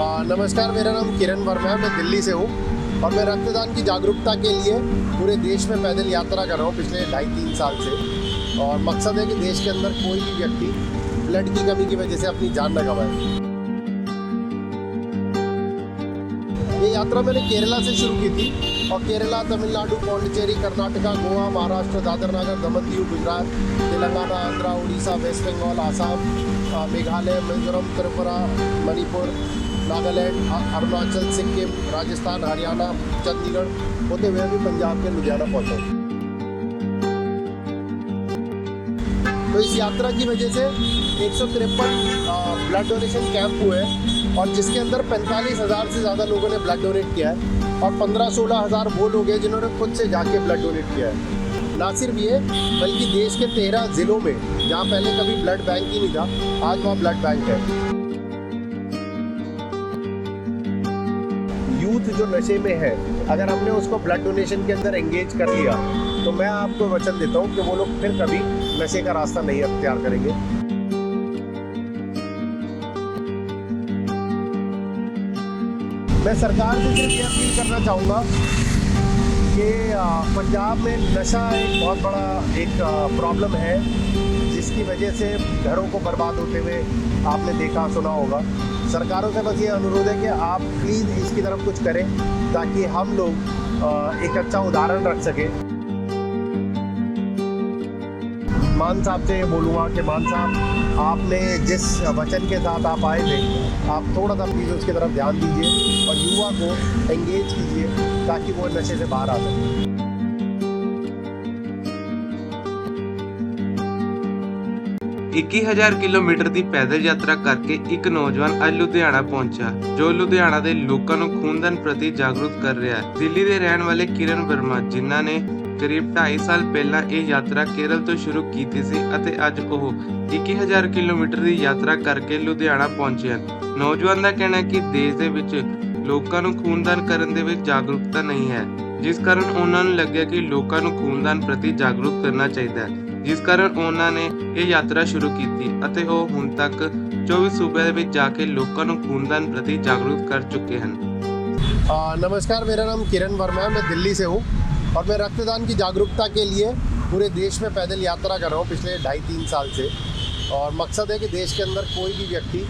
नमस्कार, मेरा नाम किरण वर्मा है। मैं दिल्ली से हूँ और मैं रक्तदान की जागरूकता के लिए पूरे देश में पैदल यात्रा कर रहा हूँ पिछले 2.5-3 साल से। और मकसद है कि देश के अंदर कोई भी व्यक्ति ब्लड की कमी की वजह से अपनी जान न गंवाए। ये यात्रा मैंने केरला से शुरू की थी और केरला, तमिलनाडु, पौंडीचेरी, कर्नाटका, गोवा, महाराष्ट्र, दादर नगर, दमन दीव, गुजरात, तेलंगाना, आंध्रा, उड़ीसा, वेस्ट बंगाल, आसाम, मेघालय, मिजोरम, त्रिपुरा, मणिपुर, नागालैंड, अरुणाचल, सिक्किम, राजस्थान, हरियाणा, चंडीगढ़ होते हुए अभी पंजाब के लुधियाना पहुंचा। तो इस यात्रा की वजह से 153 ब्लड डोनेशन कैंप हुए और जिसके अंदर 45,000 से ज़्यादा लोगों ने ब्लड डोनेट किया है और 15-16 हज़ार वो लोग हैं जिन्होंने खुद से जाके ब्लड डोनेट किया है। ना सिर्फ ये, बल्कि देश के 13 ज़िलों में जहाँ पहले कभी ब्लड बैंक ही नहीं था, आज वहाँ ब्लड बैंक है। यूथ जो नशे में है, अगर हमने उसको ब्लड डोनेशन के अंदर एंगेज कर लिया तो मैं आपको वचन देता हूँ कि वो लोग फिर कभी नशे का रास्ता नहीं अख्तियार करेंगे। मैं सरकार से सिर्फ ये अपील करना चाहूँगा कि पंजाब में नशा एक बहुत बड़ा प्रॉब्लम है, जिसकी वजह से घरों को बर्बाद होते हुए आपने देखा सुना होगा। सरकारों से बस ये अनुरोध है कि आप प्लीज़ इसकी तरफ कुछ करें ताकि हम लोग एक अच्छा उदाहरण रख सकें। मान साहब से ये बोलूँगा कि मान साहब, आपने जिस वचन के साथ आप आए थे, आप थोड़ा सा प्लीज़ उसकी तरफ ध्यान दीजिए और युवा को एंगेज कीजिए ताकि वो नशे से बाहर आ सके। 21,000 ਕਿਲੋਮੀਟਰ ਦੀ ਪੈਦਲ ਯਾਤਰਾ ਕਰਕੇ ਇੱਕ ਨੌਜਵਾਨ ਅੱਜ ਲੁਧਿਆਣਾ ਪਹੁੰਚਾ, ਜੋ ਲੁਧਿਆਣਾ ਦੇ ਲੋਕਾਂ ਨੂੰ ਖੂਨਦਾਨ ਪ੍ਰਤੀ ਜਾਗਰੂਕ ਕਰ ਰਿਹਾ ਹੈ। ਦਿੱਲੀ ਦੇ ਰਹਿਣ ਵਾਲੇ ਕਿਰਨ ਵਰਮਾ, ਜਿਨ੍ਹਾਂ ਨੇ ਕਰੀਬ 2.5 ਸਾਲ ਪਹਿਲਾਂ ਇਹ ਯਾਤਰਾ ਕੇਰਲ ਤੋਂ ਸ਼ੁਰੂ ਕੀਤੀ ਸੀ ਅਤੇ ਅੱਜ ਉਹ 21,000 ਕਿਲੋਮੀਟਰ ਦੀ ਯਾਤਰਾ ਕਰਕੇ ਲੁਧਿਆਣਾ ਪਹੁੰਚੇ ਹਨ। ਨੌਜਵਾਨ ਦਾ ਕਹਿਣਾ ਹੈ ਕਿ ਦੇਸ਼ ਦੇ ਵਿੱਚ ਲੋਕਾਂ ਨੂੰ ਖੂਨਦਾਨ ਕਰਨ ਦੇ ਵਿੱਚ ਜਾਗਰੂਕਤਾ ਨਹੀਂ ਹੈ, ਜਿਸ ਕਾਰਨ ਉਹਨਾਂ ਨੂੰ ਲੱਗਿਆ ਕਿ ਲੋਕਾਂ ਨੂੰ ਖੂਨਦਾਨ ਪ੍ਰਤੀ ਜਾਗਰੂਕ ਕਰਨਾ ਚਾਹੀਦਾ ਹੈ, ਜਿਸ ਕਾਰਨ ਉਹਨਾਂ ਨੇ ਇਹ ਯਾਤਰਾ ਸ਼ੁਰੂ ਕੀਤੀ ਅਤੇ ਉਹ ਹੁਣ ਤੱਕ 24 ਸੂਬਿਆਂ ਦੇ ਵਿੱਚ ਜਾ ਕੇ ਲੋਕਾਂ ਨੂੰ ਖੂਨਦਾਨ ਪ੍ਰਤੀ ਜਾਗਰੂਕ ਕਰ ਚੁੱਕੇ ਹਨ। नमस्कार, मेरा नाम किरण वर्मा है। मैं दिल्ली से हूँ और मैं रक्तदान की जागरूकता के लिए पूरे देश में पैदल यात्रा कर रहा हूँ पिछले 2.5-3 साल से। और मकसद है कि देश के अंदर कोई भी व्यक्ति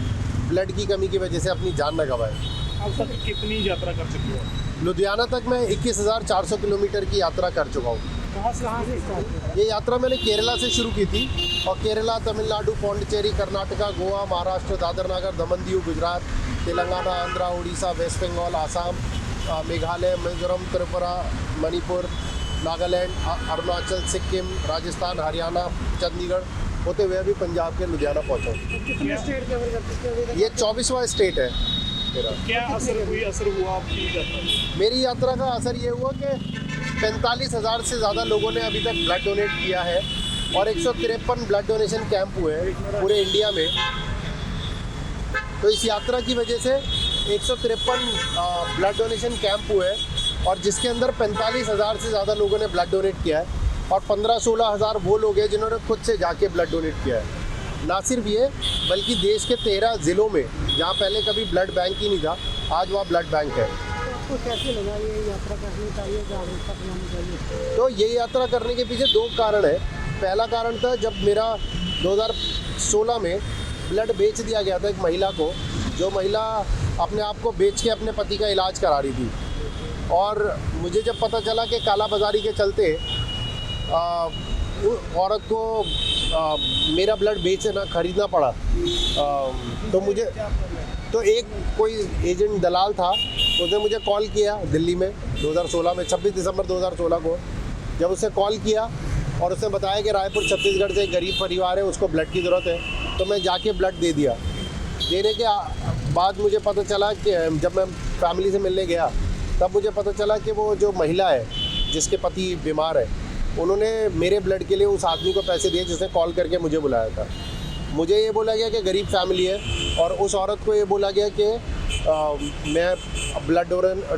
ब्लड की कमी की वजह से अपनी जान न गंवाए। अब तक कितनी यात्रा कर चुके हो? लुधियाना तक मैं 21,400 किलोमीटर की यात्रा कर चुका हूँ। कहाँ से स्टार्ट किया? ये यात्रा मैंने केरला से शुरू की थी और केरला, तमिलनाडु, पौंडीचेरी, कर्नाटका, गोवा, महाराष्ट्र, दादर नगर, दमन दीव, गुजरात, तेलंगाना, आंध्रा, उड़ीसा, वेस्ट बंगाल, आसाम, मेघालय, मिजोरम, त्रिपुरा, मणिपुर, नागालैंड, अरुणाचल, सिक्किम, राजस्थान, हरियाणा, चंडीगढ़ होते हुए अभी पंजाब के लुधियाना पहुँचा। कितने स्टेट कवर कर चुके हो? ये 24वां स्टेट है मेरा। क्या असर हुआ आपकी यात्रा? मेरी यात्रा का असर ये हुआ कि 45,000 से ज़्यादा लोगों ने अभी तक ब्लड डोनेट किया है और 153 ब्लड डोनेशन कैंप हुए हैं पूरे इंडिया में। तो इस यात्रा की वजह से 153 ब्लड डोनेशन कैंप हुए हैं और जिसके अंदर 45,000 से ज़्यादा लोगों ने ब्लड डोनेट किया है और 15-16 हज़ार वो लोग हैं जिन्होंने खुद से जाके ब्लड डोनेट किया है। ना सिर्फ ये, बल्कि देश के 13 ज़िलों में जहाँ पहले कभी ब्लड बैंक ही नहीं था, आज वहाँ ब्लड बैंक है। आपको कैसे लगा ये यात्रा करनी चाहिए, जागरूकता फैलानी चाहिए? तो ये यात्रा करने के पीछे 2 कारण है। पहला कारण था जब मेरा 2016 में ब्लड बेच दिया गया था एक महिला को, जो महिला अपने आप को बेच के अपने पति का इलाज करा रही थी। और मुझे जब पता चला कि काला बाजारी के चलते औरत को मेरा ब्लड बेचना खरीदना पड़ा, तो एक कोई एजेंट दलाल था, उसने मुझे कॉल किया दिल्ली में 2016 में 26 दिसंबर 2016 को। जब उसने कॉल किया और उसने बताया कि रायपुर छत्तीसगढ़ से एक गरीब परिवार है, उसको ब्लड की ज़रूरत है, तो मैं जाके ब्लड दे दिया। देने के बाद मुझे पता चला कि जब मैं फैमिली से मिलने गया तब मुझे पता चला कि वो जो महिला है जिसके पति बीमार है, उन्होंने मेरे ब्लड के लिए उस आदमी को पैसे दिए जिसने कॉल करके मुझे बुलाया था। मुझे ये बोला गया कि गरीब फैमिली है और उस औरत को ये बोला गया कि मैं ब्लड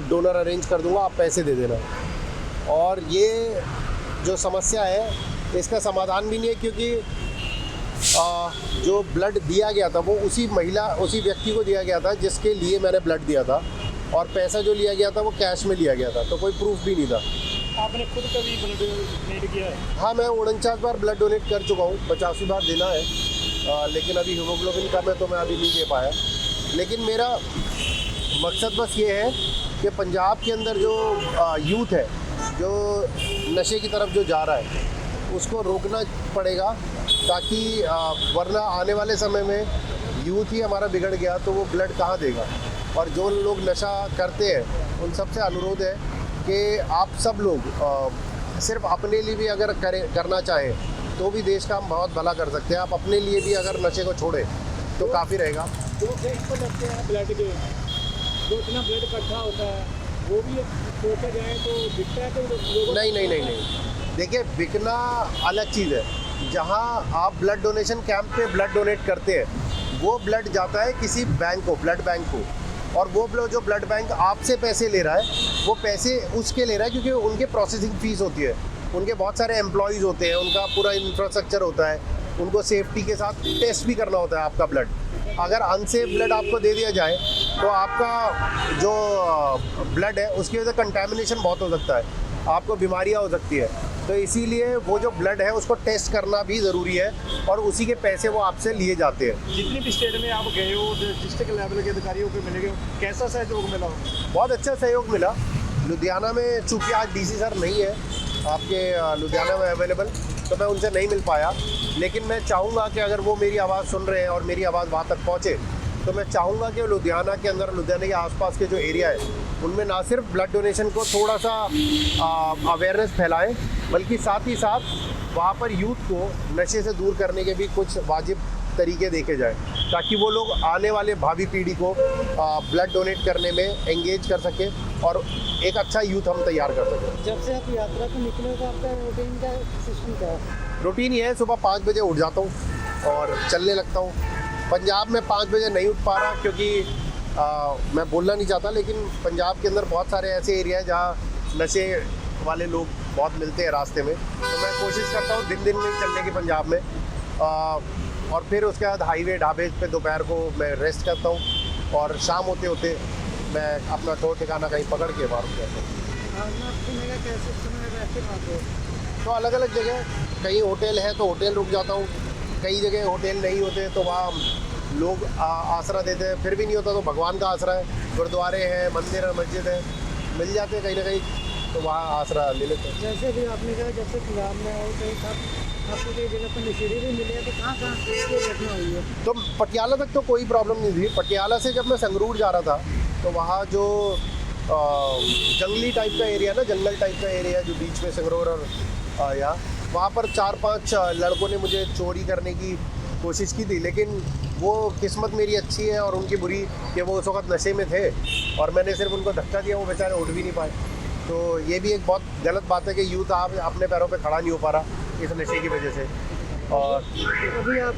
डोनर अरेंज कर दूंगा, आप पैसे दे देना। और ये जो समस्या है इसका समाधान भी नहीं है, क्योंकि जो ब्लड दिया गया था वो उसी व्यक्ति को दिया गया था जिसके लिए मैंने ब्लड दिया था, और पैसा जो लिया गया था वो कैश में लिया गया था, तो कोई प्रूफ भी नहीं था। आपने खुद कभी ब्लड डोनेट किया है? हाँ, मैं 49 बार ब्लड डोनेट कर चुका हूँ, 85 बार देना है, लेकिन अभी हीमोग्लोबिन कम है तो मैं अभी नहीं दे पाया। लेकिन मेरा मकसद बस ये है कि पंजाब के अंदर जो यूथ है जो नशे की तरफ जो जा रहा है उसको रोकना पड़ेगा, ताकि वरना आने वाले समय में यूथ ही हमारा बिगड़ गया तो वो ब्लड कहाँ देगा। और जो लोग नशा करते हैं उन सबसे अनुरोध है कि आप सब लोग सिर्फ अपने लिए भी अगर करना चाहें तो भी देश का हम बहुत भला कर सकते हैं। आप अपने लिए भी अगर नशे को छोड़ें तो काफ़ी रहेगा। जो फेस पर लगते हैं ब्लड के, जो इतना ब्लड इकट्ठा होता है वो भी सोचा जाए तो बिकता है तो लोगों नहीं, देखिए बिकना अलग चीज़ है। जहाँ आप ब्लड डोनेशन कैंप पे ब्लड डोनेट करते हैं वो ब्लड जाता है किसी बैंक को, ब्लड बैंक को, और वो जो ब्लड बैंक आपसे पैसे ले रहा है वो पैसे उसके ले रहा है क्योंकि उनके प्रोसेसिंग फ़ीस होती है, उनके बहुत सारे एम्प्लॉयज़ होते हैं, उनका पूरा इंफ्रास्ट्रक्चर होता है, उनको सेफ्टी के साथ टेस्ट भी करना होता है आपका ब्लड। अगर अनसेफ ब्लड आपको दे दिया जाए तो आपका जो ब्लड है उसकी वजह से कंटेमिनेशन बहुत हो सकता है, आपको बीमारियां हो सकती है। तो इसीलिए वो जो ब्लड है उसको टेस्ट करना भी ज़रूरी है और उसी के पैसे वो आपसे लिए जाते हैं। जितनी भी स्टेट में आप गए हो, डिस्ट्रिक्ट लेवल के अधिकारियों को मिले, कैसा सहयोग मिला? बहुत अच्छा सहयोग मिला। लुधियाना में चूँकि आज डीसी सर नहीं है आपके लुधियाना में अवेलेबल, तो मैं उनसे नहीं मिल पाया, लेकिन मैं चाहूँगा कि अगर वो मेरी आवाज़ सुन रहे हैं और मेरी आवाज़ वहाँ तक पहुँचे तो मैं चाहूँगा कि लुधियाना के अंदर, लुधियाना के आसपास के जो एरिया है उनमें ना सिर्फ ब्लड डोनेशन को थोड़ा सा अवेयरनेस फैलाएं, बल्कि साथ ही साथ वहाँ पर यूथ को नशे से दूर करने के भी कुछ वाजिब तरीके देखे जाएं, ताकि वो लोग आने वाले भावी पीढ़ी को ब्लड डोनेट करने में एंगेज कर सकें और एक अच्छा यूथ हम तैयार कर सकें। जब से आप यात्रा पर निकले तो आपका रूटीन का सिस्टम क्या है? रूटीन ये है, सुबह 5 बजे उठ जाता हूँ और चलने लगता हूँ। पंजाब में 5 बजे नहीं उठ पा रहा क्योंकि मैं बोलना नहीं चाहता, लेकिन पंजाब के अंदर बहुत सारे ऐसे एरिया हैं जहाँ नशे वाले लोग बहुत मिलते हैं रास्ते में, तो मैं कोशिश करता हूँ दिन में चलने की पंजाब में, और फिर उसके बाद हाईवे ढाबे पे दोपहर को मैं रेस्ट करता हूँ और शाम होते होते मैं अपना ठोर ठिकाना कहीं पकड़ के बाहर जाता हूँ। तो अलग अलग जगह, कहीं होटल है तो होटल रुक जाता हूँ, कई जगह होटल नहीं होते तो वहाँ लोग आसरा देते हैं, फिर भी नहीं होता तो भगवान का आसरा है, गुरुद्वारे हैं, मंदिर है, मस्जिद है, मिल जाते हैं कहीं ना कहीं, तो वहाँ आसरा ले लेते हैं। जैसे भी आपने कहा जैसे पंजाब में और कहीं आपको कई जगह पर नशेड़ी भी मिले तो कहाँ ये घटना हुई है? तो पटियाला तक तो कोई प्रॉब्लम नहीं थी। पटियाला से जब मैं संगरूर जा रहा था तो वहाँ जो जंगली टाइप का एरिया ना, जंगल टाइप का एरिया जो बीच में संगरूर और यहाँ, वहाँ पर 4-5 लड़कों ने मुझे चोरी करने की कोशिश की थी, लेकिन वो किस्मत मेरी अच्छी है और उनकी बुरी कि वो उस वक्त नशे में थे और मैंने सिर्फ उनको धक्का दिया, वो बेचारे उठ भी नहीं पाए। तो ये भी एक बहुत गलत बात है कि यूथ आप अपने पैरों पे खड़ा नहीं हो पा रहा इस नशे की वजह से। और अभी आप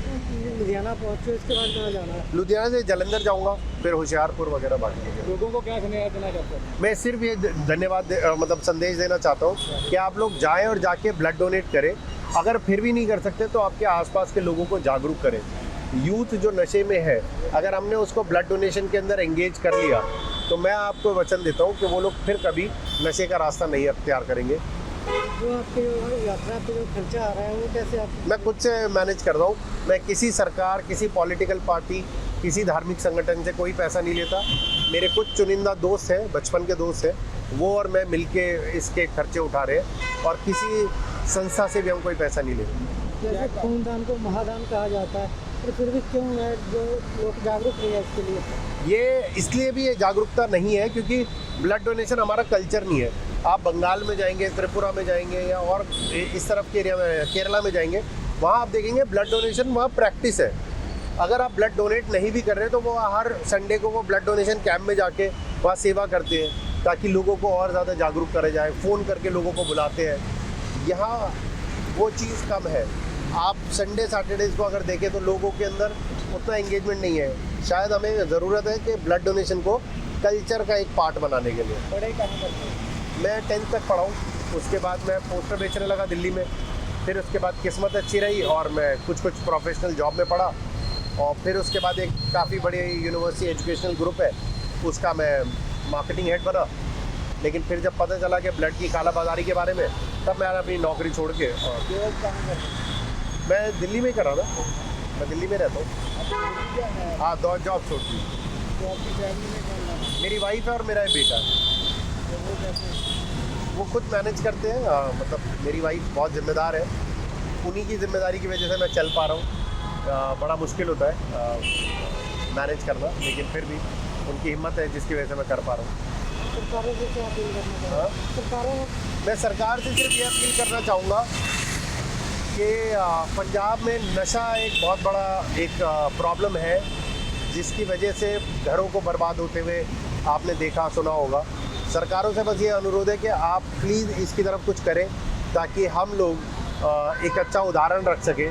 लुधियाना पहुँचे, इसके बाद कहाँ जाना है? लुधियाना से जलंधर जाऊँगा, फिर होशियारपुर वगैरह बाकी जगह। लोगों को क्या सुनाया देना चाहते हैं? मैं सिर्फ ये धन्यवाद मतलब संदेश देना चाहता हूँ कि आप लोग जाएं और जाके ब्लड डोनेट करें। अगर फिर भी नहीं कर सकते तो आपके आसपास के लोगों को जागरूक करें। यूथ जो नशे में है, अगर हमने उसको ब्लड डोनेशन के अंदर एंगेज कर लिया तो मैं आपको वचन देता हूँ कि वो लोग फिर कभी नशे का रास्ता नहीं अख्तियार करेंगे। जो आपके यात्रा पे जो खर्चा आ रहा है वो कैसे आप? मैं खुद से मैनेज कर रहा हूँ। मैं किसी सरकार, किसी पॉलिटिकल पार्टी, किसी धार्मिक संगठन से कोई पैसा नहीं लेता। मेरे कुछ चुनिंदा दोस्त हैं, बचपन के दोस्त हैं, वो और मैं मिलके इसके खर्चे उठा रहे हैं और किसी संस्था से भी हम कोई पैसा नहीं ले रहे। जैसे खूनदान को महादान कहा जाता है, तो फिर भी क्यों है जो लोग जागरूक नहीं है इसके लिए? ये इसलिए भी ये जागरूकता नहीं है क्योंकि ब्लड डोनेशन हमारा कल्चर नहीं है। आप बंगाल में जाएंगे, त्रिपुरा में जाएंगे या और इस तरफ के एरिया में, केरला में जाएंगे, वहाँ आप देखेंगे ब्लड डोनेशन वहाँ प्रैक्टिस है। अगर आप ब्लड डोनेट नहीं भी कर रहे तो वो हर संडे को वो ब्लड डोनेशन कैंप में जाके वहाँ सेवा करते हैं ताकि लोगों को और ज़्यादा जागरूक करा जाए। फ़ोन करके लोगों को बुलाते हैं। यहाँ वो चीज़ कम है। आप संडे सैटरडेज़ को अगर देखें तो लोगों के अंदर उतना एंगेजमेंट नहीं है। शायद हमें ज़रूरत है कि ब्लड डोनेशन को कल्चर का एक पार्ट बनाने के लिए। पढ़ाई कहाँ करते हैं? मैं 10th तक पढ़ा हूँ, उसके बाद मैं पोस्टर बेचने लगा दिल्ली में, फिर उसके बाद किस्मत अच्छी रही और मैं कुछ प्रोफेशनल जॉब में पड़ा, और फिर उसके बाद एक काफ़ी बड़ी यूनिवर्सिटी एजुकेशनल ग्रुप है, उसका मैं मार्केटिंग हेड बना। लेकिन फिर जब पता चला कि ब्लड की काला बाजारी के बारे में, तब मैंने अपनी नौकरी छोड़ के, और जॉब कहाँ कर रहे मैं दिल्ली में ही कर रहा था, मैं दिल्ली में रहता हूँ। हैं? हाँ, दो जॉब छोड़ दी। तो आपकी फैमिली में कौन है? मेरी वाइफ है और मेरा एक बेटा है। तो वो कैसे? वो खुद मैनेज करते हैं, मतलब मेरी वाइफ बहुत ज़िम्मेदार है, उन्हीं की ज़िम्मेदारी की वजह से मैं चल पा रहा हूँ। बड़ा मुश्किल होता है मैनेज करना, लेकिन फिर भी उनकी हिम्मत है जिसकी वजह से मैं कर पा रहा हूँ। सरकारों से क्या अपील करना हाँ? चाहेंगे? सरकारों मैं सरकार से सिर्फ ये अपील करना चाहूँगा कि पंजाब में नशा एक बहुत बड़ा एक प्रॉब्लम है, जिसकी वजह से घरों को बर्बाद होते हुए आपने देखा सुना होगा। सरकारों से बस ये अनुरोध है कि आप प्लीज़ इसकी तरफ कुछ करें, ताकि हम लोग एक अच्छा उदाहरण रख सकें।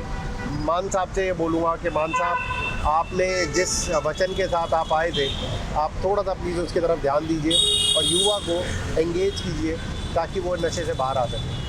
मान साहब से ये बोलूँगा कि मान साहब, आपने जिस वचन के साथ आप आए थे, आप थोड़ा सा प्लीज़ उसकी तरफ ध्यान दीजिए और युवा को एंगेज कीजिए, ताकि वो नशे से बाहर आ सके।